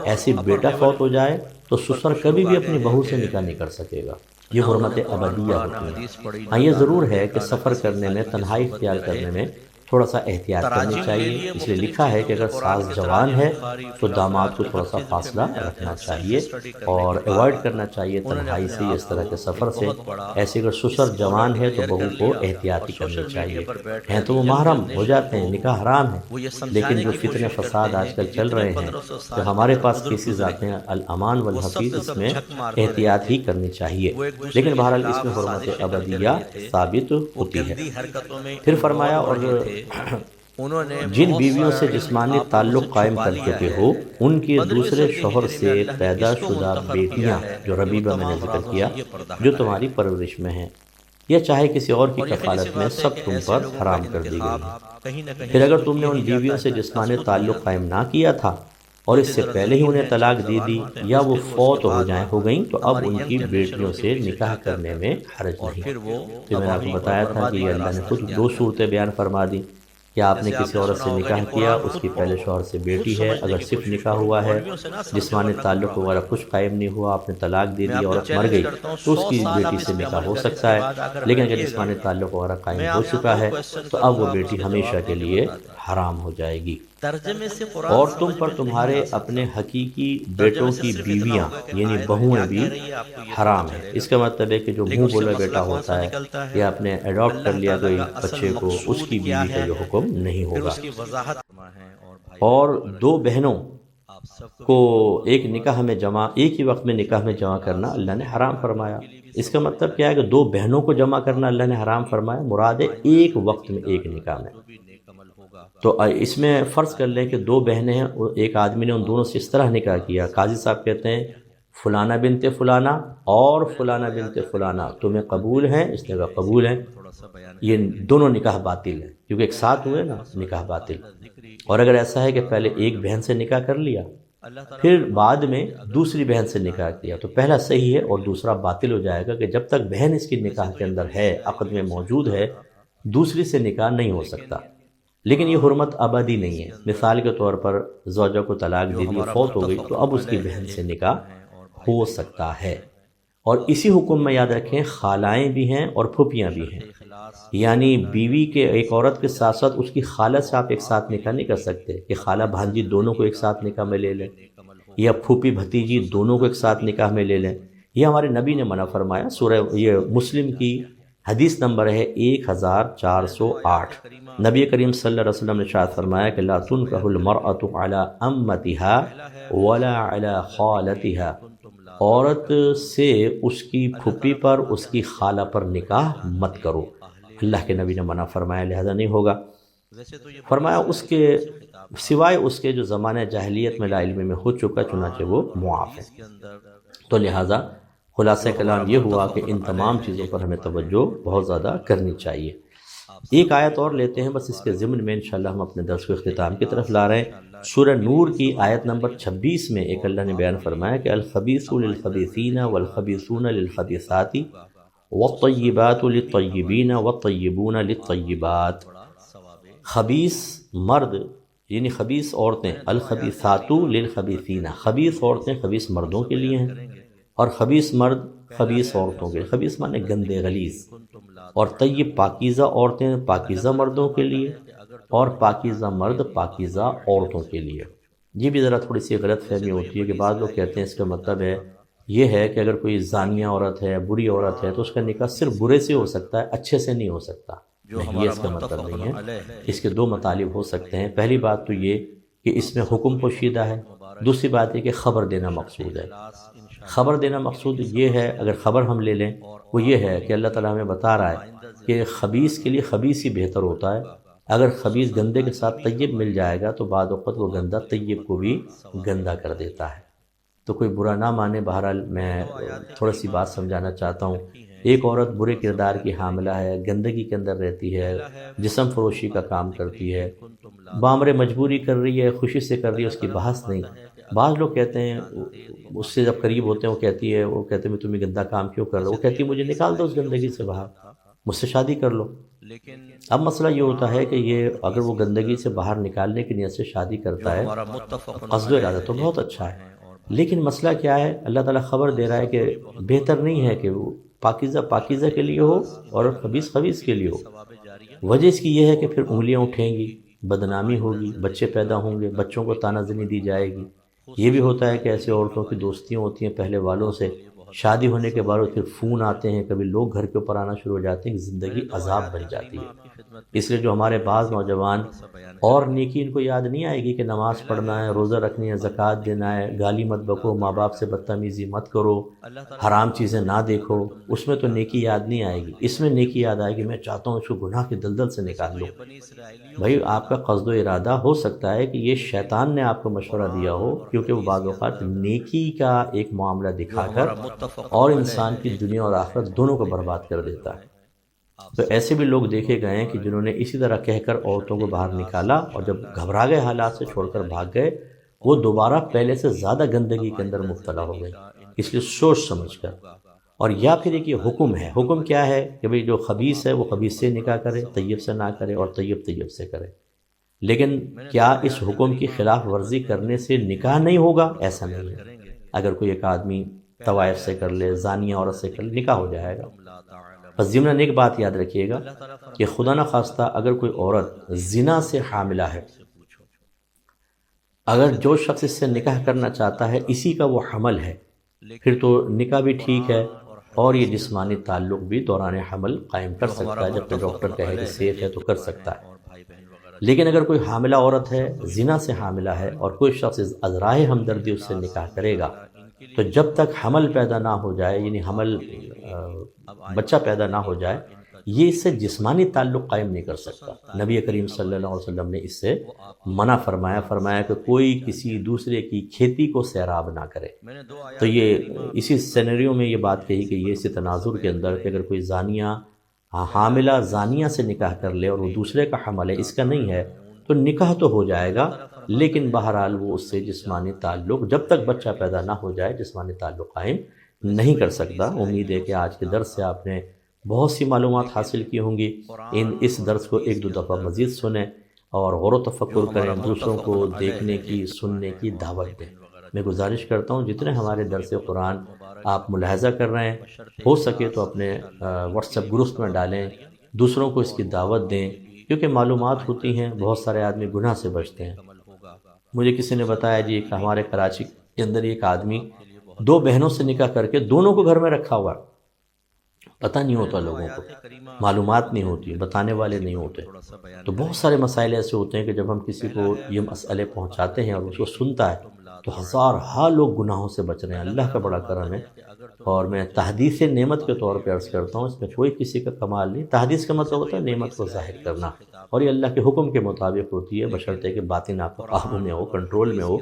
ایسی بیٹا فوت ہو جائے تو سسر کبھی بھی اپنی بہو سے نکاح نہیں کر سکے گا، یہ حرمت ابدیہ ہوتی ہے۔ ہاں، یہ ضرور ہے کہ سفر کرنے میں، تنہائی اختیار کرنے میں تھوڑا سا احتیاط کرنی چاہیے، اس لیے لکھا ہے کہ اگر ساز جوان ہے تو داماد کو تھوڑا سا فاصلہ رکھنا چاہیے اور ایوائڈ کرنا چاہیے تنہائی سے، اس طرح کے سفر سے۔ ایسے اگر سسر جوان ہے تو بہو کو احتیاطی کرنی چاہیے، ہیں تو وہ محرم ہو جاتے ہیں، نکاح حرام ہے، لیکن جو فتنے فساد آج کل چل رہے ہیں تو ہمارے پاس کیسز آتے ہیں، الامان والحفیظ، اس میں احتیاط ہی کرنی چاہیے، لیکن بہرحال اس میں حرمت ابدیہ ثابت ہوتی ہے۔ پھر فرمایا اور جن بیویوں سے جسمانی تعلق قائم کر چکے ہو ان کے دوسرے شوہر سے پیدا شدہ بیٹیاں، جو ربیبہ میں نے ذکر کیا، جو تمہاری پرورش میں ہیں یا چاہے کسی اور کی کفالت میں، سب تم پر حرام کر دی گئی ہیں۔ پھر اگر تم نے ان بیویوں سے جسمانی تعلق قائم نہ کیا تھا اور اس سے پہلے ہی انہیں طلاق دے دی یا وہ فوت ہو گئیں تو اب ان کی بیٹیوں سے نکاح کرنے میں حرج نہیں۔ تو میں نے آپ کو بتایا تھا کہ یہ اللہ نے خود دو صورتیں بیان فرما دی کہ آپ نے کسی عورت سے نکاح کیا، اس کی پہلے شوہر سے بیٹی ہے، اگر صرف نکاح ہوا ہے، جسمانی تعلق وغیرہ کچھ قائم نہیں ہوا، آپ نے طلاق دے دی، عورت مر گئی تو اس کی بیٹی سے نکاح ہو سکتا ہے، لیکن اگر جسمانی تعلق وغیرہ قائم ہو چکا ہے تو اب وہ بیٹی ہمیشہ کے لیے حرام ہو جائے گی۔ اور تم پر تمہارے اپنے حقیقی بیٹوں کی بیویاں یعنی بہویں بھی حرام ہیں۔ اس کا مطلب ہے کہ جو منہ بولا بیٹا ہوتا ہے یا اپنے ایڈاپٹ کر لیا کوئی بچے کو، اس کی بیوی کا یہ حکم نہیں ہوگا۔ اور دو بہنوں کو ایک ہی وقت میں نکاح میں جمع کرنا اللہ نے حرام فرمایا۔ اس کا مطلب کیا ہے کہ دو بہنوں کو جمع کرنا اللہ نے حرام فرمایا، مراد ہے ایک وقت میں ایک نکاح میں۔ تو اس میں فرض کر لیں کہ دو بہنیں ہیں، ایک آدمی نے ان دونوں سے اس طرح نکاح کیا، قاضی صاحب کہتے ہیں فلانہ بنت فلانہ اور فلانہ بنت فلانہ تمہیں قبول ہیں، اس نے کہا قبول ہیں، یہ دونوں نکاح باطل ہیں کیونکہ ایک ساتھ ہوئے نا، نکاح باطل۔ اور اگر ایسا ہے کہ پہلے ایک بہن سے نکاح کر لیا پھر بعد میں دوسری بہن سے نکاح کیا تو پہلا صحیح ہے اور دوسرا باطل ہو جائے گا، کہ جب تک بہن اس کی نکاح کے اندر ہے، عقد میں موجود ہے، دوسری سے نکاح نہیں ہو سکتا۔ لیکن یہ حرمت ابدی نہیں ہے۔ مثال کے طور پر زوجہ کو طلاق دے دی، فوت ہو گئی تو اب اس کی بہن سے نکاح ہو سکتا ہے۔ اور اسی حکم میں یاد رکھیں خالائیں بھی ہیں اور پھوپھیاں بھی ہیں، یعنی بیوی کے ایک عورت کے ساتھ ساتھ اس کی خالہ سے آپ ایک ساتھ نکاح نہیں کر سکتے کہ خالہ بھانجی دونوں کو ایک ساتھ نکاح میں لے لیں، یا پھوپھی بھتیجی دونوں کو ایک ساتھ نکاح میں لے لیں۔ یہ ہمارے نبی نے منع فرمایا۔ سورہ یہ مسلم کی حدیث نمبر ہے 1408۔ نبی کریم صلی اللہ علیہ وسلم نے ارشاد فرمایا کہ لا تنکح المرأة على امتها ولا على خالتها، عورت سے اس کی پھوپھی پر، اس کی خالہ پر نکاح مت کرو۔ اللہ کے نبی نے منع فرمایا، لہذا نہیں ہوگا۔ فرمایا اس کے سوائے اس کے جو زمانہ جاہلیت میں لا علمی میں ہو چکا، چنانچہ وہ معاف ہے۔ تو لہذا خلاصہ کلام یہ ہوا کہ ان تمام چیزوں پر ہمیں توجہ بہت زیادہ کرنی چاہیے۔ ایک آیت اور لیتے ہیں بس، اس کے ضمن میں انشاءاللہ ہم اپنے درس کو اختتام کی طرف لا رہے ہیں۔ سورہ نور کی آیت نمبر 26 میں ایک اللہ نے بیان فرمایا کہ الخبیث للخبیثین والخبیثون للخبیثات والطیبات للطیبین والطیبون للطیبات۔ خبیث مرد یعنی خبیث عورتیں، الخبیثات للخبیثین، خبیث عورتیں خبیث مردوں کے لیے ہیں، اور خبیث مرد خبیث عورتوں کے، خبیث معنی گندے غلیظ، اور طیب پاکیزہ عورتیں پاکیزہ مردوں کے لیے، اور پاکیزہ مرد پاکیزہ عورتوں کے لیے۔ یہ بھی ذرا تھوڑی سی غلط فہمی ہوتی ہے کہ بعض لوگ کہتے ہیں اس کا مطلب ہے یہ ہے کہ اگر کوئی زانیہ عورت ہے، بری عورت ہے، تو اس کا نکاح صرف برے سے ہو سکتا ہے، اچھے سے نہیں ہو سکتا۔ نہیں، یہ اس کا مطلب نہیں ہے۔ اس کے دو مطالب ہو سکتے ہیں۔ پہلی بات تو یہ کہ اس میں حکم پوشیدہ ہے، دوسری بات ہے کہ خبر دینا مقصود ہے۔ خبر دینا مقصود یہ ہے، اگر خبر ہم لے لیں، وہ یہ ہے کہ اللہ تعالیٰ ہمیں بتا رہا ہے کہ خبیث کے لیے خبیث ہی بہتر ہوتا ہے۔ اگر خبیث گندے کے ساتھ طیب مل جائے گا تو بعد وقت وہ گندہ طیب کو بھی گندہ کر دیتا ہے۔ تو کوئی برا نہ مانے، بہرحال میں تھوڑا سی بات سمجھانا چاہتا ہوں۔ ایک عورت برے کردار کی حاملہ ہے، گندگی کے اندر رہتی ہے، جسم فروشی کا کام کرتی ہے، بامر مجبوری کر رہی ہے، خوشی سے کر رہی ہے، اس کی بحث نہیں۔ بعض لوگ کہتے ہیں، اس سے جب قریب ہوتے ہیں وہ کہتے ہیں میں تمہیں گندا کام کیوں کر رہا ہوں، وہ کہتی ہے مجھے نکال دو اس گندگی سے باہر، مجھ سے شادی کر لو۔ اب مسئلہ یہ ہوتا ہے کہ یہ اگر وہ گندگی سے باہر نکالنے کی نیت سے شادی کرتا ہے، قصد و ارادہ تو بہت اچھا ہے، لیکن مسئلہ کیا ہے، اللہ تعالیٰ خبر دے رہا ہے کہ بہتر نہیں ہے کہ وہ پاکیزہ پاکیزہ کے لیے ہو اور خبیث خبیث کے لیے ہو۔ وجہ اس کی یہ ہے کہ پھر انگلیاں اٹھیں گی، بدنامی ہوگی، بچے پیدا ہوں گے، بچوں کو طعنہ زنی دی جائے گی۔ یہ بھی ہوتا ہے کہ ایسے عورتوں کی دوستیاں ہوتی ہیں پہلے والوں سے، شادی ہونے کے بعد پھر فون آتے ہیں، کبھی لوگ گھر کے اوپر آنا شروع ہو جاتے ہیں کہ زندگی عذاب بن جاتی ہے۔ اس لیے جو ہمارے بعض نوجوان اور نیکی ان کو یاد نہیں آئے گی کہ نماز پڑھنا ہے، روزہ رکھنی ہے، زکوٰۃ دینا ہے، گالی مت بکو، ماں باپ سے بدتمیزی مت کرو، حرام چیزیں نہ دیکھو، اس میں تو نیکی یاد نہیں آئے گی۔ اس میں نیکی یاد آئے گی میں چاہتا ہوں اس کو گناہ کی دلدل سے نکال لوں۔ بھائی آپ کا قصد و ارادہ ہو سکتا ہے کہ یہ شیطان نے آپ کو مشورہ دیا ہو، کیونکہ وہ بعض اوقات نیکی کا ایک معاملہ دکھا کر اور انسان کی دنیا اور آخرت دونوں کو برباد کر دیتا ہے۔ تو ایسے بھی لوگ دیکھے گئے ہیں کہ جنہوں نے اسی طرح کہہ کر عورتوں کو باہر نکالا اور جب گھبرا گئے حالات سے چھوڑ کر بھاگ گئے، وہ دوبارہ پہلے سے زیادہ گندگی کے اندر مبتلا ہو گئے۔ اس لیے سوچ سمجھ کر، اور یا پھر ایک یہ حکم ہے، حکم کیا ہے کہ بھئی جو خبیث ہے وہ خبیث سے نکاح کرے، طیب سے نہ کرے، اور طیب طیب سے کرے۔ لیکن کیا اس حکم کی خلاف ورزی کرنے سے نکاح نہیں ہوگا؟ ایسا نہیں ہے۔ اگر کوئی ایک آدمی طوائف سے کر لے، زانیہ عورت سے کر لے، نکاح ہو جائے گا۔ بس ضمناً ایک بات یاد رکھیے گا کہ خدا نخواستہ اگر کوئی عورت زنا سے حاملہ ہے، اگر جو شخص اس سے نکاح کرنا چاہتا ہے اسی کا وہ حمل ہے، پھر تو نکاح بھی ٹھیک ہے اور یہ جسمانی تعلق بھی دوران حمل قائم کر سکتا ہے، جب کہ ڈاکٹر کہے کہ سیف ہے تو کر سکتا ہے۔ لیکن اگر کوئی حاملہ عورت ہے، زنا سے حاملہ ہے، اور کوئی شخص از راہ ہمدردی اس سے نکاح کرے گا، تو جب تک حمل پیدا نہ ہو جائے، یعنی بچہ پیدا نہ ہو جائے، یہ اس سے جسمانی تعلق قائم نہیں کر سکتا۔ نبی کریم صلی اللہ علیہ وسلم نے اس سے منع فرمایا کہ کوئی کسی دوسرے کی کھیتی کو سیراب نہ کرے۔ تو یہ اسی سینریو میں یہ بات کہی کہ یہ اسی تناظر کے اندر کہ اگر کوئی زانیہ حاملہ زانیہ سے نکاح کر لے اور وہ دوسرے کا حمل ہے، اس کا نہیں ہے، تو نکاح تو ہو جائے گا، لیکن بہرحال وہ اس سے جسمانی تعلق جب تک بچہ پیدا نہ ہو جائے جسمانی تعلق قائم نہیں کر سکتا۔ امید ہے کہ آج کے درس سے آپ نے بہت سی معلومات حاصل کی ہوں گی۔ اس درس کو ایک دو دفعہ مزید سنیں اور غور و تفکر کریں، دوسروں کو دیکھنے کی، سننے کی دعوت دیں۔ میں گزارش کرتا ہوں جتنے ہمارے درس قرآن آپ ملاحظہ کر رہے ہیں، ہو سکے تو اپنے واٹس ایپ گروپس میں ڈالیں، دوسروں کو اس کی دعوت دیں، کیونکہ معلومات ہوتی ہیں، بہت سارے آدمی گناہ سے بچتے ہیں۔ مجھے کسی نے بتایا جی کہ ہمارے کراچی کے اندر ایک آدمی 2 بہنوں سے نکاح کر کے دونوں کو گھر میں رکھا ہوا، پتہ نہیں ہوتا، لوگوں کو معلومات نہیں ہوتی، بتانے والے نہیں ہوتے۔ تو بہت سارے مسائل ایسے ہوتے ہیں کہ جب ہم کسی کو یہ مسئلے پہنچاتے ہیں اور اس کو سنتا ہے تو ہزارہا لوگ گناہوں سے بچ رہے ہیں۔ اللہ کا بڑا کرم ہے، اور میں تحدیث نعمت کے طور پہ عرض کرتا ہوں، اس میں کوئی کسی کا کمال نہیں۔ تحدیث کا مطلب ہوتا ہے نعمت کو ظاہر کرنا، اور یہ اللہ کے حکم کے مطابق ہوتی ہے، بشرطے کہ باطن آپ کو قابو میں ہو، کنٹرول میں ہو،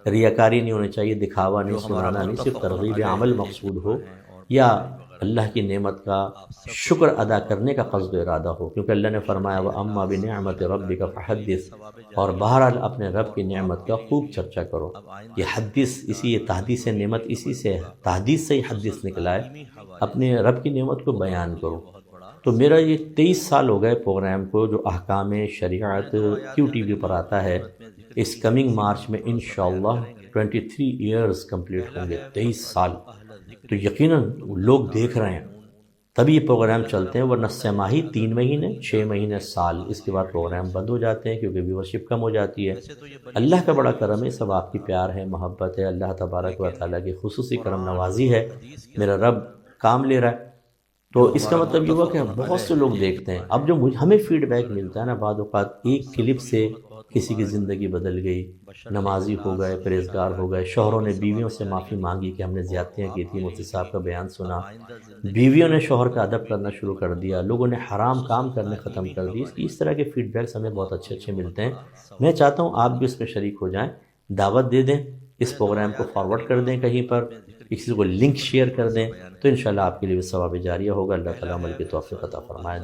ریاکاری نہیں ہونی چاہیے، دکھاوا نہیں، سنانا نہیں، صرف ترغیب عمل مقصود ہو، یا اللہ کی نعمت کا شکر ادا کرنے کا قصد و ارادہ ہو، کیونکہ اللہ نے فرمایا وَأَمَّا بِنِعْمَةِ رَبِّكَ فَحَدِّثْ، اور بہرحال اپنے رب کی نعمت کا خوب چرچا کرو۔ یہ حدیث، یہ تحدیث نعمت اسی سے ہے، تحدیث سے ہی حدیث نکلا ہے، اپنے رب کی نعمت کو بیان کرو۔ تو میرا یہ 23 سال ہو گئے پروگرام کو، جو احکام شریعت کیو ٹی وی پر آتا ہے۔ اس کمنگ مارچ میں انشاءاللہ 23 ایئرز کمپلیٹ ہوں گے، 23 سال۔ تو یقیناً لوگ دیکھ رہے ہیں تبھی یہ پروگرام چلتے ہیں، ورنہ 3 ماہی 3 مہینے 6 مہینے سال، اس کے بعد پروگرام بند ہو جاتے ہیں کیونکہ ویورشپ کم ہو جاتی ہے۔ اللہ کا بڑا کرم ہے، سب آپ کی پیار ہے، محبت ہے، اللہ تبارک و تعالیٰ کی خصوصی کرم نوازی ہے، میرا رب کام لے رہا ہے۔ تو اس کا مطلب یہ ہوا کہ بہت سے لوگ دیکھتے ہیں۔ اب جو ہمیں فیڈ بیک ملتا ہے نا، بعض اوقات ایک کلپ سے کسی کی زندگی بدل گئی، نمازی ہو گئے، پرہیزگار ہو گئے، شوہروں نے بیویوں سے معافی مانگی کہ ہم نے زیادتیاں کی تھی، مفتی صاحب کا بیان سنا، بیویوں نے شوہر کا ادب کرنا شروع کر دیا، لوگوں نے حرام کام کرنے ختم کر دی۔ اس طرح کے فیڈ بیکس ہمیں بہت اچھے ملتے ہیں۔ میں چاہتا ہوں آپ بھی اس میں شریک ہو جائیں، دعوت دے دیں، اس پروگرام کو فارورڈ کر دیں، کہیں پر کسی کو لنک شیئر کر دیں، تو انشاءاللہ آپ کے لیے بھی ثواب جاریہ ہوگا۔ اللہ تعالیٰ عمل کی توفیق عطا فرمائے۔